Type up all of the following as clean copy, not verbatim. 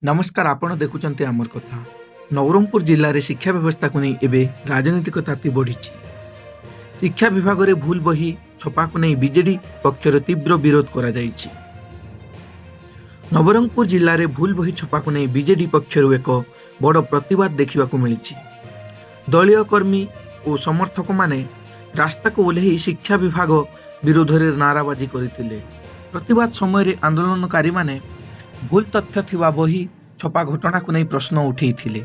नमस्कार आपण देखुचंते आमर कथा। नवरंगपुर जिल्ला रे शिक्षा व्यवस्था को नहीं एबे राजनीतिक ताती बढ़ी। शिक्षा विभाग रे भूल बही छपा को नहीं बीजेडी पक्षर तीव्र विरोध करा जायछि। नवरंगपुर जिल्ला रे भूल बही छपा को नहीं बीजेडी पक्षर एक बड़ प्रतिवाद देखा मिली। दलीय कर्मी और समर्थक माने रास्ता को ओह्लई शिक्षा विभाग विरोध में नाराबाजी करते। प्रतिवाद समय आंदोलनकारी माने भूल तथ्य थिबा बही छपा घटना को नहीं प्रश्न उठेइथिले।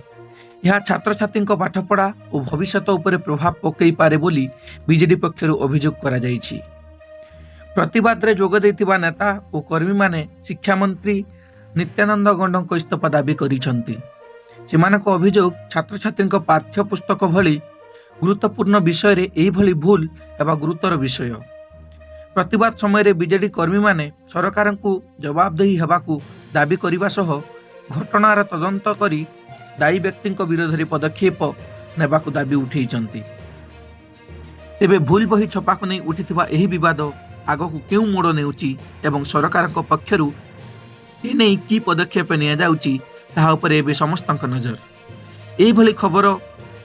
यह छात्र छात्री पाठपढ़ा और भविष्यत उपरे प्रभाव पकई पारे बोली बीजेडी पक्षर अभियोग करा जायछि। प्रतिवाद रे जोग देथिबा नेता और कर्मी माने शिक्षा मंत्री नित्यानंद गंड इस्तीफा दाबी करिसंती। सेमानक अभियोग छात्र छात्री पाठ्य पुस्तक भली गुरुत्वपूर्ण विषय रे एही भली भूल एवं गुरुतर विषय। प्रतिवाद समय बीजेडी कर्मी माने सरकार को जवाबदेही हेबाकू दाबी करने सह घटनार तदंत करी दायी व्यक्ति विरोध में पदक्षेप नेबाकू दाबी उठेइचंती। तेबे भूल बही छपा को नहीं उठिथिबा एही विवाद आगकू केउ मोड़ नेउची एवं सरकार पक्षरु ए नहीं की पदक्षेप निया जाउची ताहा उपरे एबे समस्तक नजर। एही भली खबर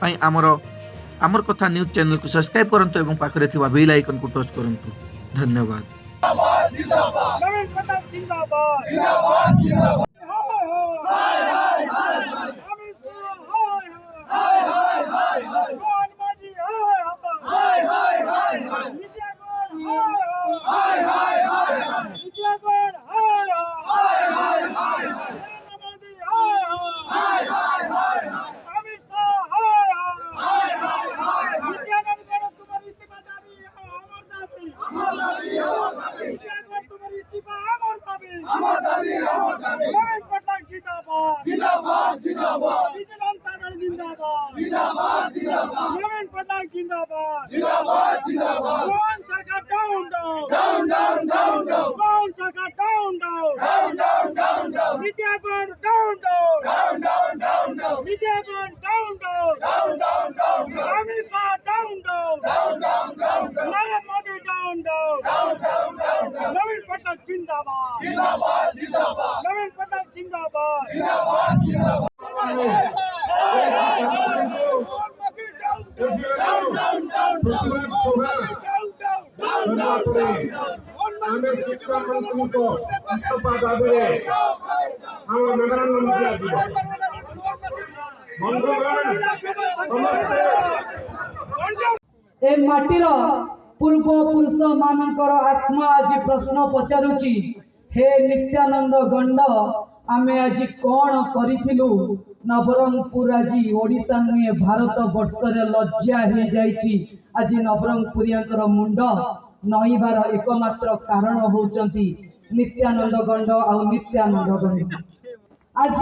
पई आमर कथा न्यूज चैनल को सब्सक्राइब करंतु एवं पाखरे थिबा बेल आइकन को टच करंतु। धन्यवाद। नवीन पटनायक जिंदाबाद जिंदाबाद जिंदाबाद हाय हाय हाय हाय अमित शाह हाय हाय हाय हाय मोहन मांझी हाय हाय हाय हाय नित्यानंद हाय हाय हाय नित्यानंद हाय हाय हाय नरेंद्र मोदी हाय हाय हाय अमित शाह हाय हाय हाय नित्यानंद को तुम्हारी इस्तीफा दाबी अमर दाबी नवीन पटनायक जिंदाबाद जिंदाबाद जिंदाबाद जनता दल जिंदाबाद जिंदाबाद जिंदाबाद नवीन पटनायक जिंदाबाद जिंदाबाद जिंदाबाद मोहन सरकार down down down down down down Mohan सरकार down down down down down down Nityanand down down down down down down Nityanand down down down down down Amit Shah down down down down down Narendra Modi down down down down down Naveen Patnaik जिंदाबाद जिंदाबाद जिंदाबाद नवीन पटनायक जिंदाबाद जिंदाबाद जिंदाबाद ए माटीर पूर्व पुरुष मानकर आत्मा आज प्रश्न पचारुची, हे नित्यानंद गंड आमे आज कौन करिथिलु? नवरंगपुर आज ओडिशा नुहे भारत वर्ष रे लज्जा हो जाइछि। आज नवरंगपुरियांकर मुंड नईबार एकमात्र कारण होउचंती नित्यानंद गंड आ नित्यानंद गंड। आज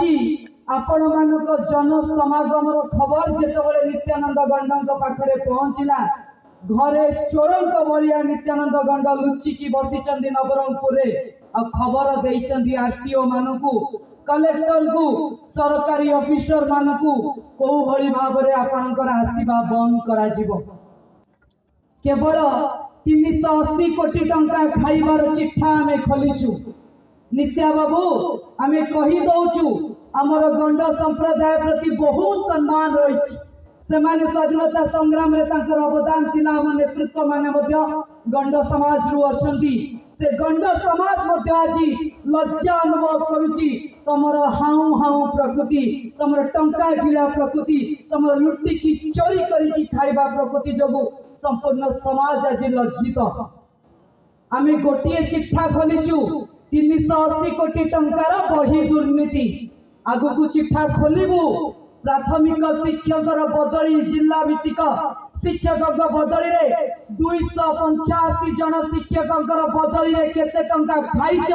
आपण मानक जन समागम खबर जेतबेले नित्यानंद गंड पाखरे पहुंचला, घरे चोरंक भलिया नित्यानंद गंड लुचिकी बसिचंदी नवरंगपुर रे आ खबर देइचंदी आरटीओ मानकू, कलेक्टर को, सरकारी ऑफिसर मानकू को भली भाबरे आपनकर आसीबा बंद करा जिवो। केवल 380 कोटी टंका खाइबार चिठा आमे खोलिछु। नित्या बाबू आमे कहि दउछु हमर गंड संप्रदाय प्रति बहुत सम्मान रही। सेमाने स्वाधीनता संग्राम रे तांकर अवदान थिला। हम नेतृत्व माने मध्य गंड समाज रु अछंती। से गंड समाज मध्य आज लज्जा अनुभव करुची। तमर हाउ हाउ प्रकृति, तमर टंका ढिला प्रकृति, तमर लुट्टी की चोरी करी खाइबा प्रकृति जोगु संपूर्ण समाज आज लज्जित। आमे गोटिए चिठा खोलिचु 380 कोटी टंकार बही दुर्नीति। आगु चिठा खोलिबु प्राथमिक शिक्षकर बदली, जिला भित्तिक शिक्षक बदली रे 285 जन शिक्षक बदली रे केते टंका खाइछ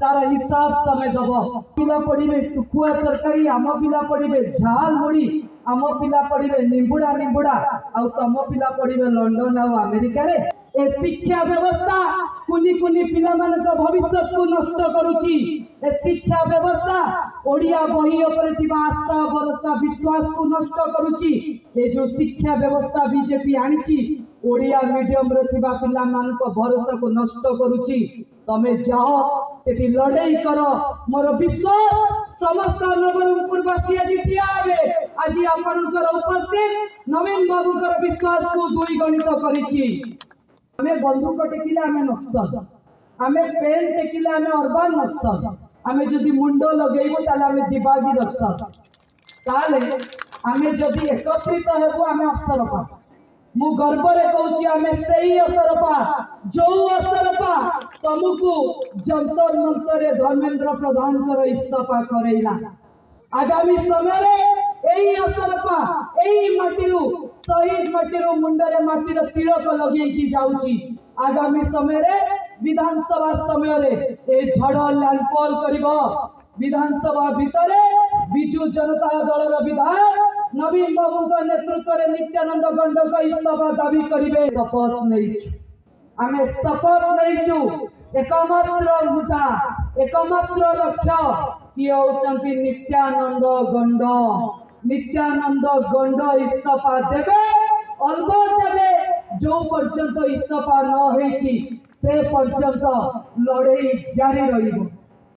तार हिसाब तमे दब। पिला पढ़िबे सुखुआ सरकारी, आम पिला पढ़िबे झाल मुड़ी, आम पिला पढ़िबे निंबुड़ा निंबुड़ा, आ तम पिला पढ़िबे लंडन आ अमेरिका रे। ए शिक्षा व्यवस्था कुनी कुनी पिला मानक भविष्य को नष्ट करुची। ए शिक्षा व्यवस्था ओडिया बही उपरे थिबा आस्था भरोसा विश्वास को नष्ट करुची। ए जो शिक्षा व्यवस्था बीजेपी आनिची ओडिया मीडियम रे थिबा पिला मानक भरोसा को नष्ट करुची। तमे जाओ सेठी लड़ाई कर, मोर विश्वास समस्त नवरंगपुरवासी आज ठिया हेबे आज आपणकर उपस्थित नवीन बाबूकर विश्वास को दुई गणित करिछि आमे बंदूक टेकिले आमे नक्सल आमे पेन टेकिले आमे अर्बान नक्सल आमे जदि मुंड लगेइबो ताले आमे दिबागी नक्सल ताले आमे जदि एकत्रित हेबो आमे अवसरपा मु गर्वरे कहूची आमे सेही असरपा जो असरपा तुमको जंतर मंतरे धर्मेंद्र प्रधान कर इस्तफा करेला आगामी समय रे एही असरपा एही माटीरु शहीद माटीरु मुंडरे माटीर तिलक लगे की जाउची आगामी समय रे विधानसभा समय रे ए झड़ लैंडफॉल करिबो विधानसभा भितरे बिजू जनता दल विधायक नवीन बाबू का नेतृत्व रे नित्यानंद गंड का इस्तफा दाबी करिबे शपथ नहीं आमे शपथ नहीं एकमात्र मुद्दा एकमात्र लक्ष्य सी होचंती नित्यानंद गंड इस्तफा देबे अलबत देबे जो पर्यंत इस्तफा न होईची से पर्यंत लड़ाई जारी रहिबो।